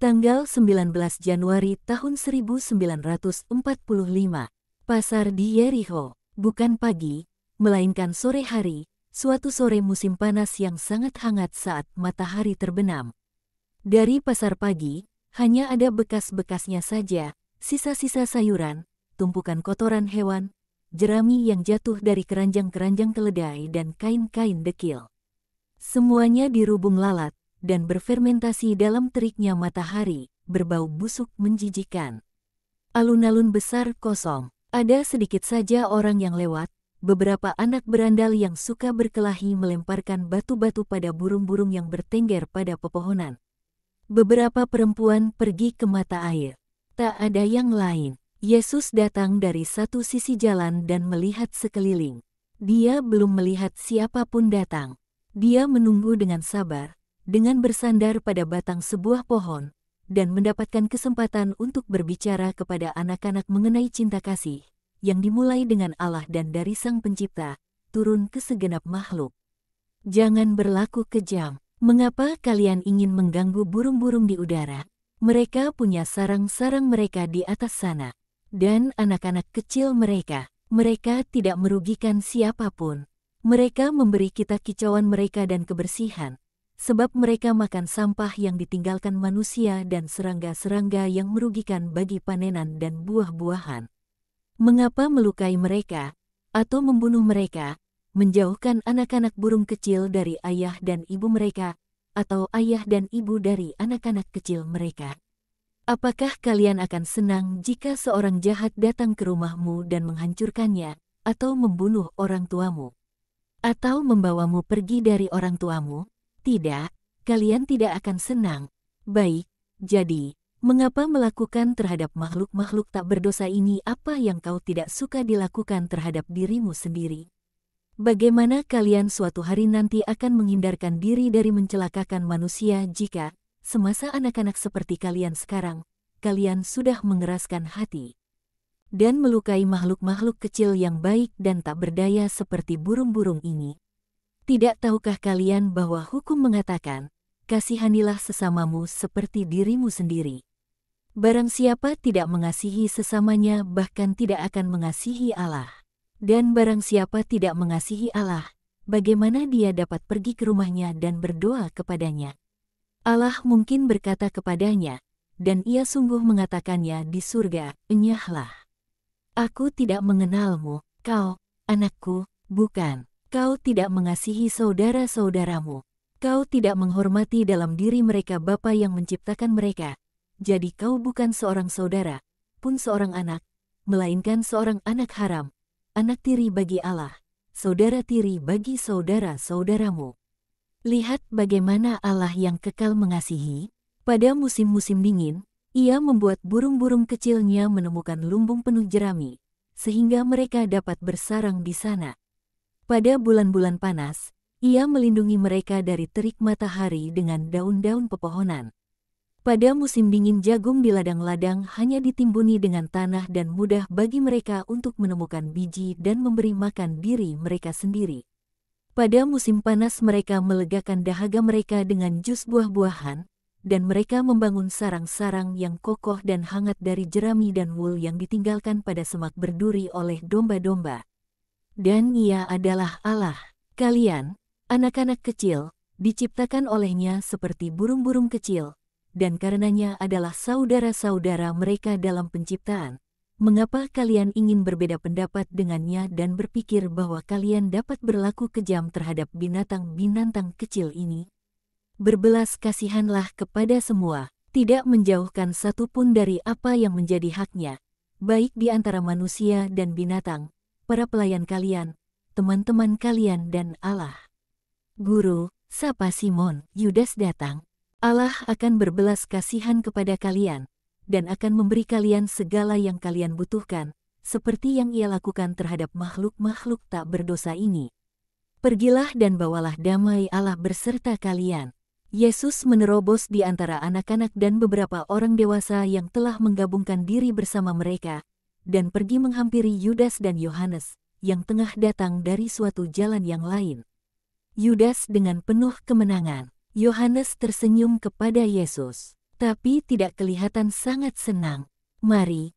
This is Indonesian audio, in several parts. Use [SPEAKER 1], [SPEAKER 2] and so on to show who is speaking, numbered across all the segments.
[SPEAKER 1] Tanggal 19 Januari tahun 1945, pasar di Yericho, bukan pagi, melainkan sore hari, suatu sore musim panas yang sangat hangat saat matahari terbenam. Dari pasar pagi, hanya ada bekas-bekasnya saja, sisa-sisa sayuran, tumpukan kotoran hewan, jerami yang jatuh dari keranjang-keranjang keledai dan kain-kain dekil. Semuanya dirubung lalat dan berfermentasi dalam teriknya matahari, berbau busuk menjijikan. Alun-alun besar kosong, ada sedikit saja orang yang lewat, beberapa anak berandal yang suka berkelahi melemparkan batu-batu pada burung-burung yang bertengger pada pepohonan. Beberapa perempuan pergi ke mata air. Tak ada yang lain. Yesus datang dari satu sisi jalan dan melihat sekeliling. Dia belum melihat siapapun datang. Dia menunggu dengan sabar, dengan bersandar pada batang sebuah pohon, dan mendapatkan kesempatan untuk berbicara kepada anak-anak mengenai cinta kasih, yang dimulai dengan Allah dan dari Sang Pencipta, turun ke segenap makhluk. Jangan berlaku kejam. Mengapa kalian ingin mengganggu burung-burung di udara? Mereka punya sarang-sarang mereka di atas sana. Dan anak-anak kecil mereka tidak merugikan siapapun. Mereka memberi kita kicauan mereka dan kebersihan, sebab mereka makan sampah yang ditinggalkan manusia dan serangga-serangga yang merugikan bagi panenan dan buah-buahan. Mengapa melukai mereka, atau membunuh mereka, menjauhkan anak-anak burung kecil dari ayah dan ibu mereka, atau ayah dan ibu dari anak-anak kecil mereka? Apakah kalian akan senang jika seorang jahat datang ke rumahmu dan menghancurkannya, atau membunuh orang tuamu? Atau membawamu pergi dari orang tuamu? Tidak, kalian tidak akan senang. Baik, jadi, mengapa melakukan terhadap makhluk-makhluk tak berdosa ini apa yang kau tidak suka dilakukan terhadap dirimu sendiri? Bagaimana kalian suatu hari nanti akan menghindarkan diri dari mencelakakan manusia jika, semasa anak-anak seperti kalian sekarang, kalian sudah mengeraskan hati dan melukai makhluk-makhluk kecil yang baik dan tak berdaya seperti burung-burung ini? Tidak tahukah kalian bahwa hukum mengatakan, kasihanilah sesamamu seperti dirimu sendiri? Barang siapa tidak mengasihi sesamanya bahkan tidak akan mengasihi Allah. Dan barang siapa tidak mengasihi Allah, bagaimana dia dapat pergi ke rumahnya dan berdoa kepadanya? Allah mungkin berkata kepadanya, dan ia sungguh mengatakannya di surga, enyahlah. Aku tidak mengenalmu, kau, anakku, bukan. Kau tidak mengasihi saudara-saudaramu. Kau tidak menghormati dalam diri mereka Bapa yang menciptakan mereka. Jadi kau bukan seorang saudara, pun seorang anak, melainkan seorang anak haram, anak tiri bagi Allah, saudara tiri bagi saudara-saudaramu. Lihat bagaimana Allah yang kekal mengasihi. Pada musim-musim dingin, Ia membuat burung-burung kecilnya menemukan lumbung penuh jerami, sehingga mereka dapat bersarang di sana. Pada bulan-bulan panas, Ia melindungi mereka dari terik matahari dengan daun-daun pepohonan. Pada musim dingin jagung di ladang-ladang hanya ditimbuni dengan tanah dan mudah bagi mereka untuk menemukan biji dan memberi makan diri mereka sendiri. Pada musim panas mereka melegakan dahaga mereka dengan jus buah-buahan, dan mereka membangun sarang-sarang yang kokoh dan hangat dari jerami dan wul yang ditinggalkan pada semak berduri oleh domba-domba. Dan Ia adalah Allah. Kalian, anak-anak kecil, diciptakan oleh-Nya seperti burung-burung kecil, dan karenanya adalah saudara-saudara mereka dalam penciptaan. Mengapa kalian ingin berbeda pendapat dengannya dan berpikir bahwa kalian dapat berlaku kejam terhadap binatang-binatang kecil ini? Berbelas kasihanlah kepada semua, tidak menjauhkan satupun dari apa yang menjadi haknya, baik di antara manusia dan binatang, para pelayan kalian, teman-teman kalian dan Allah. Guru, sapa Simon, Yudas datang. Allah akan berbelas kasihan kepada kalian, dan akan memberi kalian segala yang kalian butuhkan, seperti yang Ia lakukan terhadap makhluk-makhluk tak berdosa ini. Pergilah dan bawalah damai Allah berserta kalian. Yesus menerobos di antara anak-anak dan beberapa orang dewasa yang telah menggabungkan diri bersama mereka, dan pergi menghampiri Yudas dan Yohanes, yang tengah datang dari suatu jalan yang lain. Yudas dengan penuh kemenangan. Yohanes tersenyum kepada Yesus. tapi tidak kelihatan sangat senang. Mari,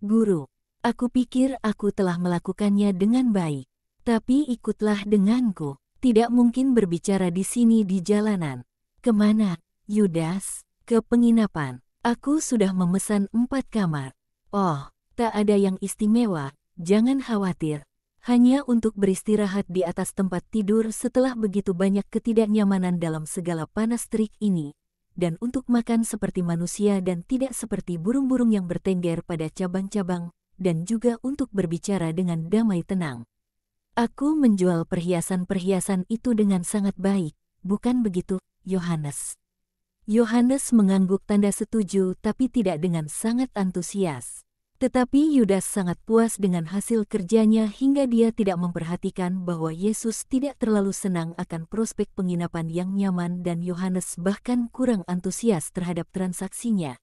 [SPEAKER 1] Guru. Aku pikir aku telah melakukannya dengan baik. Tapi ikutlah denganku. Tidak mungkin berbicara di sini di jalanan. Kemana, Yudas? Ke penginapan. Aku sudah memesan 4 kamar. Oh, tak ada yang istimewa, jangan khawatir. Hanya untuk beristirahat di atas tempat tidur setelah begitu banyak ketidaknyamanan dalam segala panas terik ini. Dan untuk makan seperti manusia dan tidak seperti burung-burung yang bertengger pada cabang-cabang. Dan juga untuk berbicara dengan damai tenang. Aku menjual perhiasan-perhiasan itu dengan sangat baik, bukan begitu, Yohanes? Yohanes mengangguk tanda setuju tapi tidak dengan sangat antusias. Tetapi Yudas sangat puas dengan hasil kerjanya hingga dia tidak memperhatikan bahwa Yesus tidak terlalu senang akan prospek penginapan yang nyaman dan Yohanes bahkan kurang antusias terhadap transaksinya.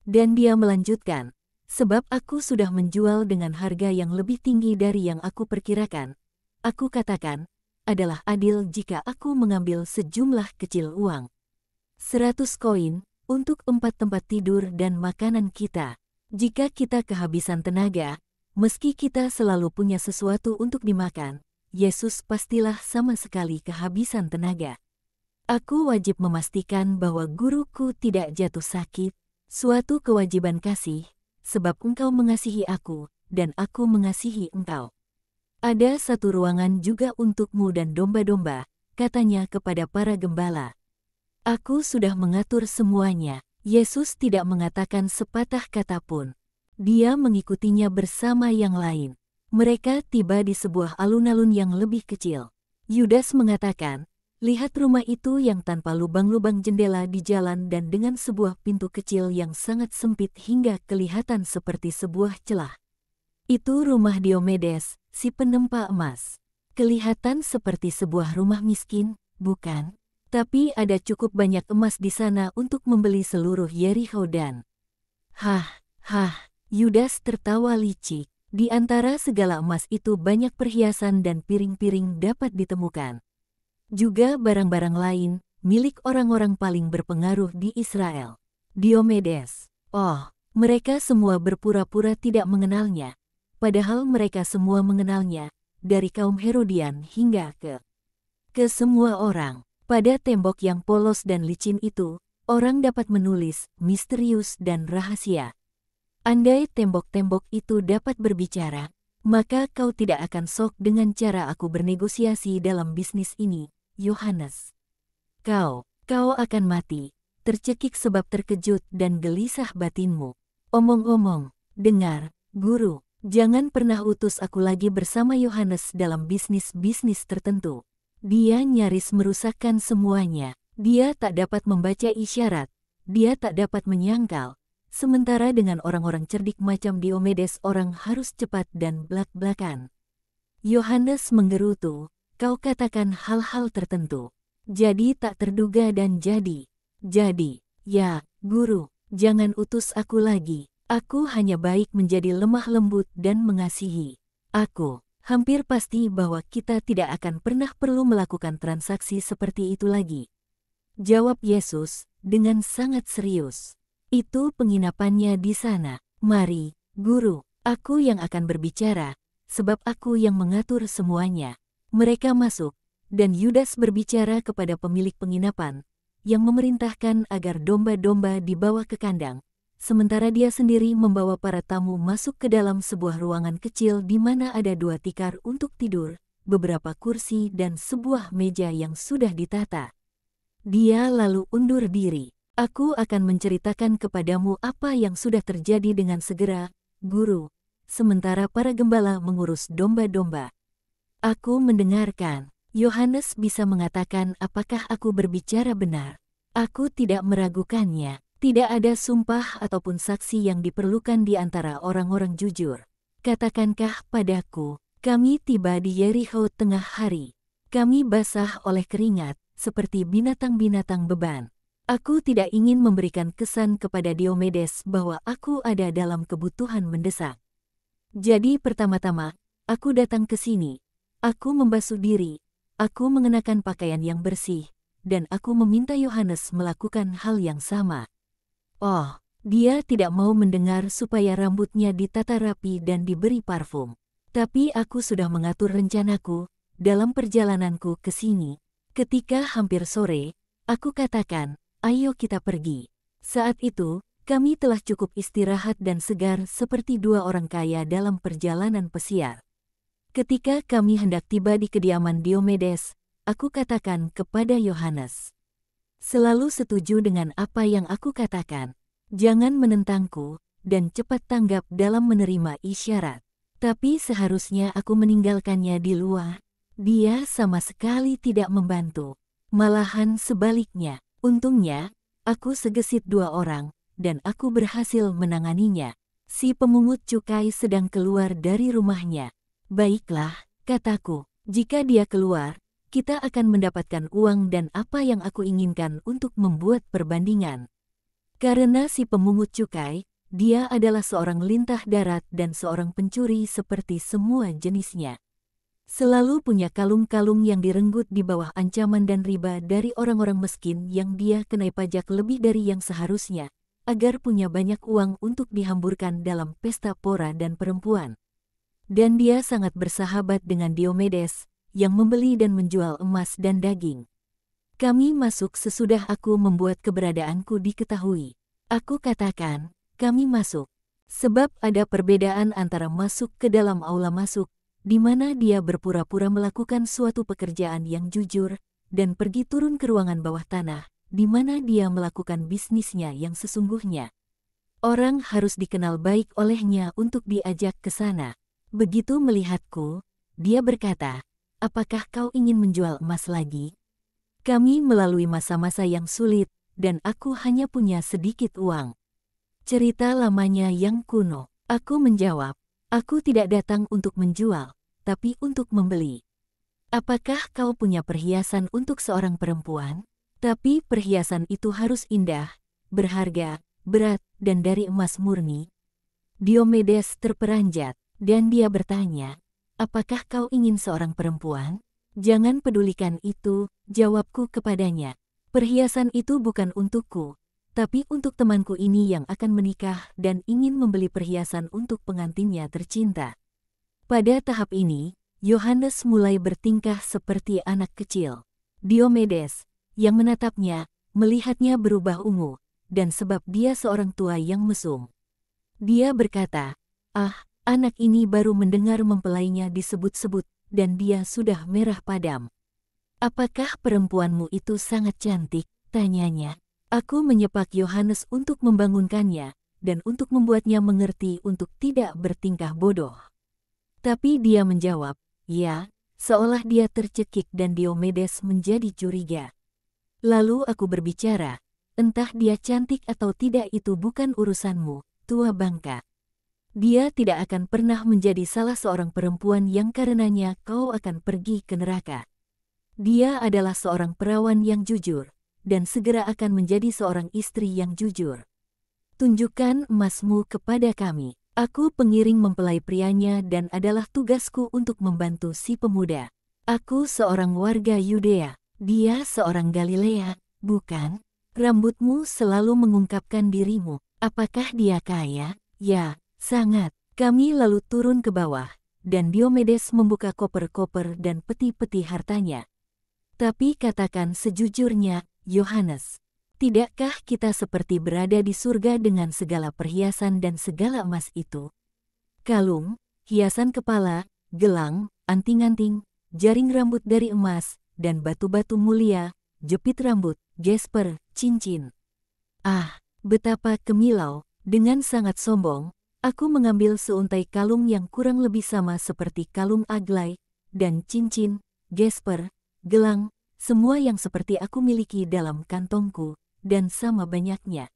[SPEAKER 1] Dan dia melanjutkan, sebab aku sudah menjual dengan harga yang lebih tinggi dari yang aku perkirakan. Aku katakan, adalah adil jika aku mengambil sejumlah kecil uang. 100 koin, untuk 4 tempat tidur dan makanan kita. Jika kita kehabisan tenaga, meski kita selalu punya sesuatu untuk dimakan, Yesus pastilah sama sekali kehabisan tenaga. Aku wajib memastikan bahwa guruku tidak jatuh sakit, suatu kewajiban kasih, sebab engkau mengasihi aku, dan aku mengasihi engkau. Ada satu ruangan juga untukmu dan domba-domba, katanya kepada para gembala. Aku sudah mengatur semuanya. Yesus tidak mengatakan sepatah kata pun. Dia mengikutinya bersama yang lain. Mereka tiba di sebuah alun-alun yang lebih kecil. Yudas mengatakan, lihat rumah itu yang tanpa lubang-lubang jendela di jalan dan dengan sebuah pintu kecil yang sangat sempit hingga kelihatan seperti sebuah celah. Itu rumah Diomedes, si penempa emas. Kelihatan seperti sebuah rumah miskin, bukan? Tapi ada cukup banyak emas di sana untuk membeli seluruh Yerikho dan... Yudas tertawa licik. Di antara segala emas itu banyak perhiasan dan piring-piring dapat ditemukan. Juga barang-barang lain, milik orang-orang paling berpengaruh di Israel. Diomedes. Oh, mereka semua berpura-pura tidak mengenalnya. Padahal mereka semua mengenalnya, dari kaum Herodian hingga ke semua orang. Pada tembok yang polos dan licin itu, orang dapat menulis, misterius dan rahasia. Andai tembok-tembok itu dapat berbicara, maka kau tidak akan sok dengan cara aku bernegosiasi dalam bisnis ini. Yohanes. Kau akan mati, tercekik sebab terkejut dan gelisah batinmu. Omong-omong, dengar, Guru, jangan pernah utus aku lagi bersama Yohanes dalam bisnis-bisnis tertentu. Dia nyaris merusakkan semuanya. Dia tak dapat membaca isyarat. Dia tak dapat menyangkal. Sementara dengan orang-orang cerdik macam Diomedes orang harus cepat dan blak-blakan. Yohanes menggerutu. Kau katakan hal-hal tertentu. Jadi tak terduga dan jadi. Ya, Guru, jangan utus aku lagi. Aku hanya baik menjadi lemah lembut dan mengasihi. Aku hampir pasti bahwa kita tidak akan pernah perlu melakukan transaksi seperti itu lagi. Jawab Yesus dengan sangat serius. Itu penginapannya di sana. Mari, Guru, aku yang akan berbicara, sebab aku yang mengatur semuanya. Mereka masuk, dan Yudas berbicara kepada pemilik penginapan, yang memerintahkan agar domba-domba dibawa ke kandang, sementara dia sendiri membawa para tamu masuk ke dalam sebuah ruangan kecil di mana ada 2 tikar untuk tidur, beberapa kursi dan sebuah meja yang sudah ditata. Dia lalu undur diri. Aku akan menceritakan kepadamu apa yang sudah terjadi dengan segera, Guru, sementara para gembala mengurus domba-domba. Aku mendengarkan. Yohanes bisa mengatakan apakah aku berbicara benar. Aku tidak meragukannya. Tidak ada sumpah ataupun saksi yang diperlukan di antara orang-orang jujur. Katakankah padaku, kami tiba di Yerikho tengah hari. Kami basah oleh keringat, seperti binatang-binatang beban. Aku tidak ingin memberikan kesan kepada Diomedes bahwa aku ada dalam kebutuhan mendesak. Jadi pertama-tama, aku datang ke sini. Aku membasuh diri, aku mengenakan pakaian yang bersih, dan aku meminta Yohanes melakukan hal yang sama. Oh, dia tidak mau mendengar supaya rambutnya ditata rapi dan diberi parfum. Tapi aku sudah mengatur rencanaku dalam perjalananku ke sini. Ketika hampir sore, aku katakan, ayo kita pergi. Saat itu, kami telah cukup istirahat dan segar seperti dua orang kaya dalam perjalanan pesiar. Ketika kami hendak tiba di kediaman Diomedes, aku katakan kepada Yohanes, selalu setuju dengan apa yang aku katakan. Jangan menentangku, dan cepat tanggap dalam menerima isyarat. Tapi seharusnya aku meninggalkannya di luar. Dia sama sekali tidak membantu. Malahan sebaliknya, untungnya, aku segesit dua orang, dan aku berhasil menanganinya. Si pemungut cukai sedang keluar dari rumahnya. Baiklah, kataku, jika dia keluar, kita akan mendapatkan uang dan apa yang aku inginkan untuk membuat perbandingan. Karena si pemungut cukai, dia adalah seorang lintah darat dan seorang pencuri seperti semua jenisnya. Selalu punya kalung-kalung yang direnggut di bawah ancaman dan riba dari orang-orang miskin yang dia kenai pajak lebih dari yang seharusnya, agar punya banyak uang untuk dihamburkan dalam pesta pora dan perempuan. Dan dia sangat bersahabat dengan Diomedes, yang membeli dan menjual emas dan daging. Kami masuk sesudah aku membuat keberadaanku diketahui. Aku katakan, kami masuk. Sebab ada perbedaan antara masuk ke dalam aula masuk, di mana dia berpura-pura melakukan suatu pekerjaan yang jujur, dan pergi turun ke ruangan bawah tanah, di mana dia melakukan bisnisnya yang sesungguhnya. Orang harus dikenal baik olehnya untuk diajak ke sana. Begitu melihatku, dia berkata, apakah kau ingin menjual emas lagi? Kami melalui masa-masa yang sulit, dan aku hanya punya sedikit uang. Cerita lamanya yang kuno. Aku menjawab, aku tidak datang untuk menjual, tapi untuk membeli. Apakah kau punya perhiasan untuk seorang perempuan? Tapi perhiasan itu harus indah, berharga, berat, dan dari emas murni. Diomedes terperanjat, dan dia bertanya, apakah kau ingin seorang perempuan? Jangan pedulikan itu, jawabku kepadanya. Perhiasan itu bukan untukku, tapi untuk temanku ini yang akan menikah dan ingin membeli perhiasan untuk pengantinnya tercinta. Pada tahap ini, Yohanes mulai bertingkah seperti anak kecil. Diomedes, yang menatapnya, melihatnya berubah ungu, dan sebab dia seorang tua yang mesum. Dia berkata, anak ini baru mendengar mempelainya disebut-sebut, dan dia sudah merah padam. Apakah perempuanmu itu sangat cantik? Tanyanya. Aku menyepak Yohanes untuk membangunkannya, dan untuk membuatnya mengerti untuk tidak bertingkah bodoh. Tapi dia menjawab, ya, seolah dia tercekik dan Diomedes menjadi curiga. Lalu aku berbicara, entah dia cantik atau tidak itu bukan urusanmu, tua bangka. Dia tidak akan pernah menjadi salah seorang perempuan yang karenanya kau akan pergi ke neraka. Dia adalah seorang perawan yang jujur, dan segera akan menjadi seorang istri yang jujur. Tunjukkan emasmu kepada kami. Aku pengiring mempelai prianya dan adalah tugasku untuk membantu si pemuda. Aku seorang warga Yudea, dia seorang Galilea, bukan? Rambutmu selalu mengungkapkan dirimu. Apakah dia kaya? Ya. Sangat. Kami lalu turun ke bawah, dan Diomedes membuka koper-koper dan peti-peti hartanya. Tapi katakan sejujurnya, Yohanes, tidakkah kita seperti berada di surga dengan segala perhiasan dan segala emas itu? Kalung, hiasan kepala, gelang, anting-anting, jaring rambut dari emas, dan batu-batu mulia, jepit rambut, gesper, cincin. Betapa kemilau, dengan sangat sombong, aku mengambil seuntai kalung yang kurang lebih sama seperti kalung Aglai, dan cincin, gesper, gelang, semua yang seperti aku miliki dalam kantongku, dan sama banyaknya.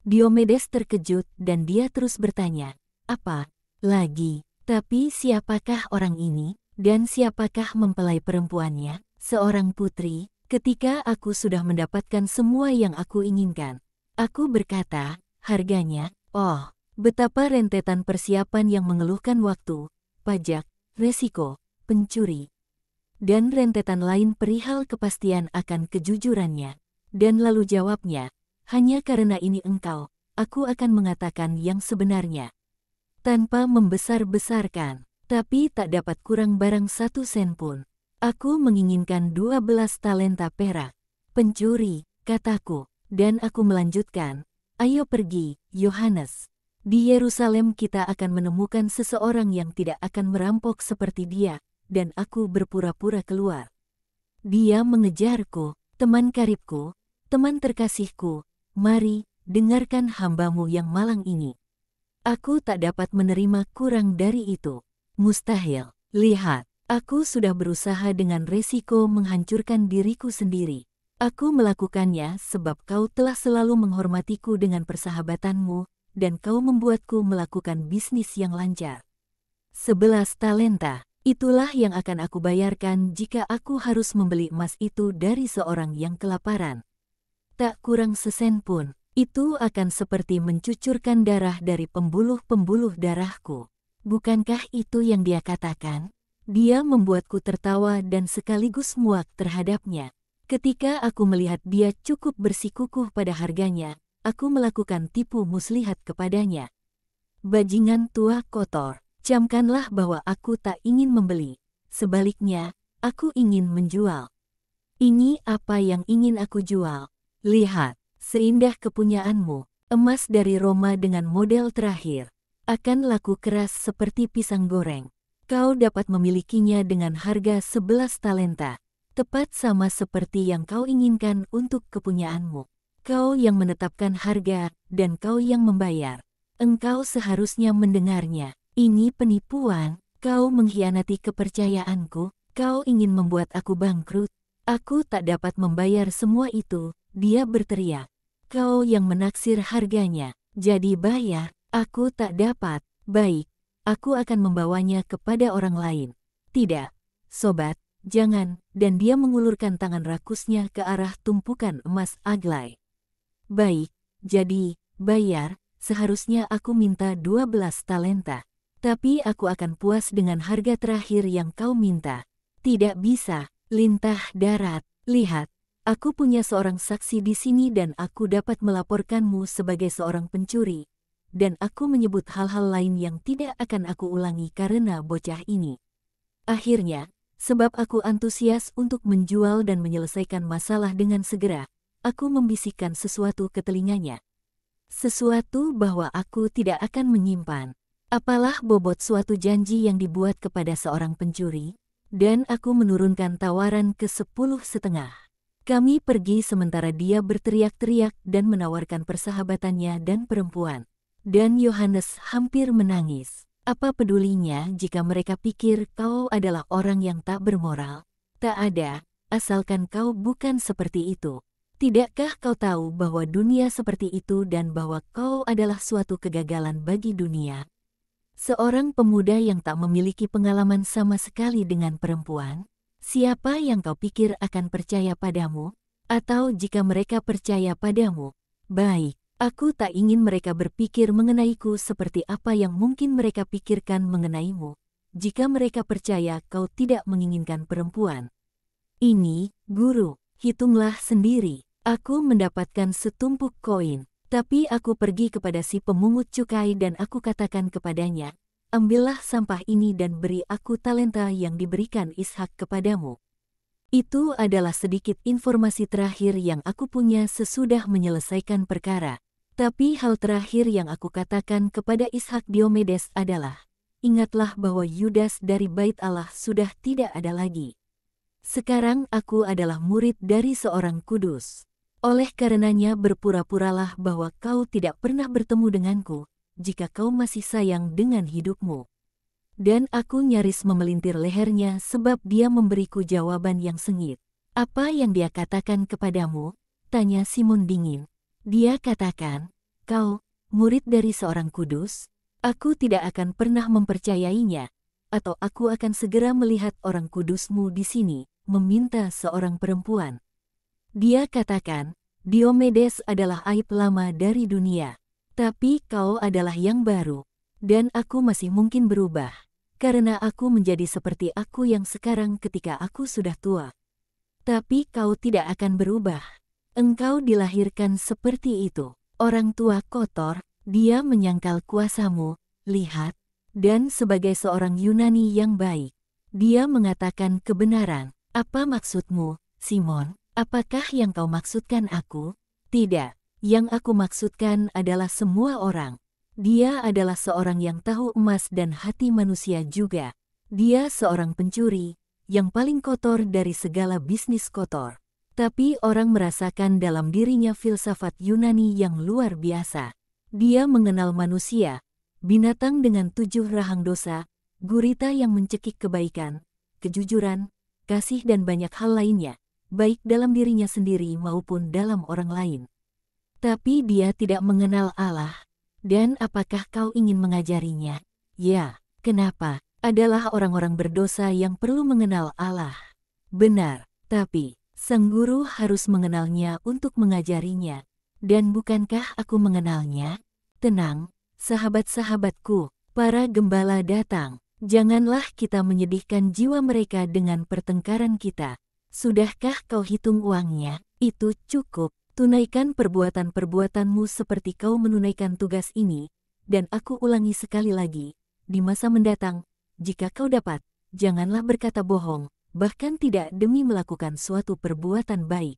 [SPEAKER 1] Diomedes terkejut dan dia terus bertanya, apa lagi? Tapi siapakah orang ini, dan siapakah mempelai perempuannya? Seorang putri. Ketika aku sudah mendapatkan semua yang aku inginkan, aku berkata, harganya, betapa rentetan persiapan yang mengeluhkan waktu, pajak, resiko, pencuri, dan rentetan lain perihal kepastian akan kejujurannya. Dan lalu jawabnya, hanya karena ini engkau, aku akan mengatakan yang sebenarnya. Tanpa membesar-besarkan, tapi tak dapat kurang barang 1 sen pun. Aku menginginkan 12 talenta perak. Pencuri, kataku, dan aku melanjutkan, ayo pergi, Yohanes. Di Yerusalem kita akan menemukan seseorang yang tidak akan merampok seperti dia, dan aku berpura-pura keluar. Dia mengejarku, teman karibku, teman terkasihku, mari, dengarkan hambamu yang malang ini. Aku tak dapat menerima kurang dari itu. Mustahil. Lihat, aku sudah berusaha dengan resiko menghancurkan diriku sendiri. Aku melakukannya sebab kau telah selalu menghormatiku dengan persahabatanmu, dan kau membuatku melakukan bisnis yang lancar. 11 talenta, itulah yang akan aku bayarkan jika aku harus membeli emas itu dari seorang yang kelaparan. Tak kurang sesen pun, itu akan seperti mencucurkan darah dari pembuluh-pembuluh darahku. Bukankah itu yang dia katakan? Dia membuatku tertawa dan sekaligus muak terhadapnya. Ketika aku melihat dia cukup bersikukuh pada harganya, aku melakukan tipu muslihat kepadanya. Bajingan tua kotor, camkanlah bahwa aku tak ingin membeli. Sebaliknya, aku ingin menjual. Ini apa yang ingin aku jual. Lihat, seindah kepunyaanmu, emas dari Roma dengan model terakhir. Akan laku keras seperti pisang goreng. Kau dapat memilikinya dengan harga 11 talenta. Tepat sama seperti yang kau inginkan untuk kepunyaanmu. Kau yang menetapkan harga, dan kau yang membayar. Engkau seharusnya mendengarnya. Ini penipuan, kau mengkhianati kepercayaanku, kau ingin membuat aku bangkrut. Aku tak dapat membayar semua itu, dia berteriak. Kau yang menaksir harganya, jadi bayar, aku tak dapat. Baik, aku akan membawanya kepada orang lain. Tidak, sobat, jangan, dan dia mengulurkan tangan rakusnya ke arah tumpukan emas Aglai. Baik, jadi, bayar, seharusnya aku minta 12 talenta. Tapi aku akan puas dengan harga terakhir yang kau minta. Tidak bisa, lintah darat. Lihat, aku punya seorang saksi di sini dan aku dapat melaporkanmu sebagai seorang pencuri. Dan aku menyebut hal-hal lain yang tidak akan aku ulangi karena bocah ini. Akhirnya, sebab aku antusias untuk menjual dan menyelesaikan masalah dengan segera, aku membisikkan sesuatu ke telinganya. Sesuatu bahwa aku tidak akan menyimpan. Apalah bobot suatu janji yang dibuat kepada seorang pencuri, dan aku menurunkan tawaran ke 10,5. Kami pergi sementara dia berteriak-teriak dan menawarkan persahabatannya dan perempuan. Dan Yohanes hampir menangis. Apa pedulinya jika mereka pikir kau adalah orang yang tak bermoral? Tak ada, asalkan kau bukan seperti itu. Tidakkah kau tahu bahwa dunia seperti itu dan bahwa kau adalah suatu kegagalan bagi dunia? Seorang pemuda yang tak memiliki pengalaman sama sekali dengan perempuan, siapa yang kau pikir akan percaya padamu? Atau jika mereka percaya padamu, baik, aku tak ingin mereka berpikir mengenaiku seperti apa yang mungkin mereka pikirkan mengenaimu, jika mereka percaya kau tidak menginginkan perempuan. Ini, guru, hitunglah sendiri. Aku mendapatkan setumpuk koin, tapi aku pergi kepada si pemungut cukai dan aku katakan kepadanya, ambillah sampah ini dan beri aku talenta yang diberikan Ishak kepadamu. Itu adalah sedikit informasi terakhir yang aku punya sesudah menyelesaikan perkara. Tapi hal terakhir yang aku katakan kepada Ishak Diomedes adalah, ingatlah bahwa Yudas dari Bait Allah sudah tidak ada lagi. Sekarang aku adalah murid dari seorang kudus. Oleh karenanya berpura-puralah bahwa kau tidak pernah bertemu denganku, jika kau masih sayang dengan hidupmu. Dan aku nyaris memelintir lehernya sebab dia memberiku jawaban yang sengit. Apa yang dia katakan kepadamu? Tanya Simon dingin. Dia katakan, kau, murid dari seorang kudus? Aku tidak akan pernah mempercayainya, atau aku akan segera melihat orang kudusmu di sini, meminta seorang perempuan. Dia katakan, Diomedes adalah aib lama dari dunia, tapi kau adalah yang baru, dan aku masih mungkin berubah, karena aku menjadi seperti aku yang sekarang ketika aku sudah tua. Tapi kau tidak akan berubah, engkau dilahirkan seperti itu. orang tua kotor, dia menyangkal kuasamu, lihat. Dan sebagai seorang Yunani yang baik, dia mengatakan kebenaran. Apa maksudmu, Simon? Apakah yang kau maksudkan aku? Tidak, yang aku maksudkan adalah semua orang. Dia adalah seorang yang tahu emas dan hati manusia juga. Dia seorang pencuri, yang paling kotor dari segala bisnis kotor. Tapi orang merasakan dalam dirinya filsafat Yunani yang luar biasa. Dia mengenal manusia, binatang dengan 7 rahang dosa, gurita yang mencekik kebaikan, kejujuran, kasih dan banyak hal lainnya, baik dalam dirinya sendiri maupun dalam orang lain. Tapi dia tidak mengenal Allah. Dan apakah kau ingin mengajarinya? Ya, kenapa? Adalah orang-orang berdosa yang perlu mengenal Allah. Benar, tapi sang guru harus mengenalnya untuk mengajarinya. Dan bukankah aku mengenalnya? Tenang, sahabat-sahabatku, para gembala datang. Janganlah kita menyedihkan jiwa mereka dengan pertengkaran kita. Sudahkah kau hitung uangnya? Itu cukup. Tunaikan perbuatan-perbuatanmu seperti kau menunaikan tugas ini, dan aku ulangi sekali lagi, di masa mendatang, jika kau dapat, janganlah berkata bohong, bahkan tidak demi melakukan suatu perbuatan baik.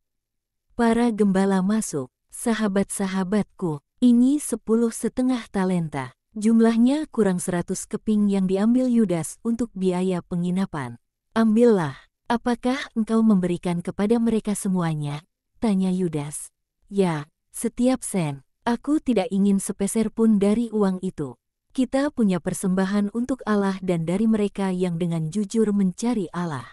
[SPEAKER 1] Para gembala masuk, sahabat-sahabatku, ini 10,5 talenta, jumlahnya kurang 100 keping yang diambil Yudas untuk biaya penginapan. Ambillah, apakah engkau memberikan kepada mereka semuanya? Tanya Yudas. Ya, setiap sen. Aku tidak ingin sepeser pun dari uang itu. Kita punya persembahan untuk Allah dan dari mereka yang dengan jujur mencari Allah.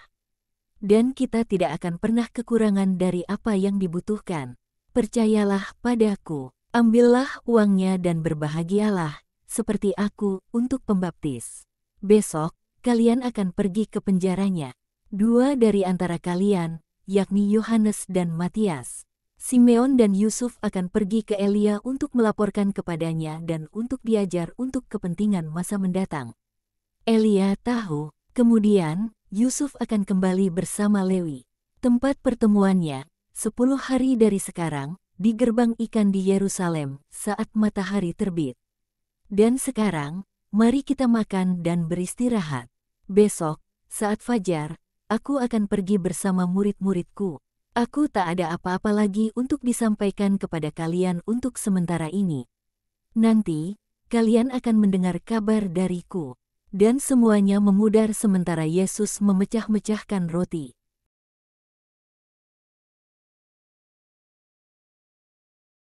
[SPEAKER 1] Dan kita tidak akan pernah kekurangan dari apa yang dibutuhkan. Percayalah padaku, ambillah uangnya dan berbahagialah, seperti aku untuk pembaptis. Besok, kalian akan pergi ke penjaranya. 2 dari antara kalian, yakni Yohanes dan Matias, Simeon dan Yusuf akan pergi ke Elia untuk melaporkan kepadanya dan untuk diajar untuk kepentingan masa mendatang. Elia tahu, kemudian Yusuf akan kembali bersama Lewi. Tempat pertemuannya, 10 hari dari sekarang, di gerbang ikan di Yerusalem saat matahari terbit. Dan sekarang, mari kita makan dan beristirahat. Besok, saat fajar, aku akan pergi bersama murid-muridku. Aku tak ada apa-apa lagi untuk disampaikan kepada kalian untuk sementara ini. Nanti, kalian akan mendengar kabar dariku. Dan semuanya memudar sementara Yesus memecah-mecahkan roti.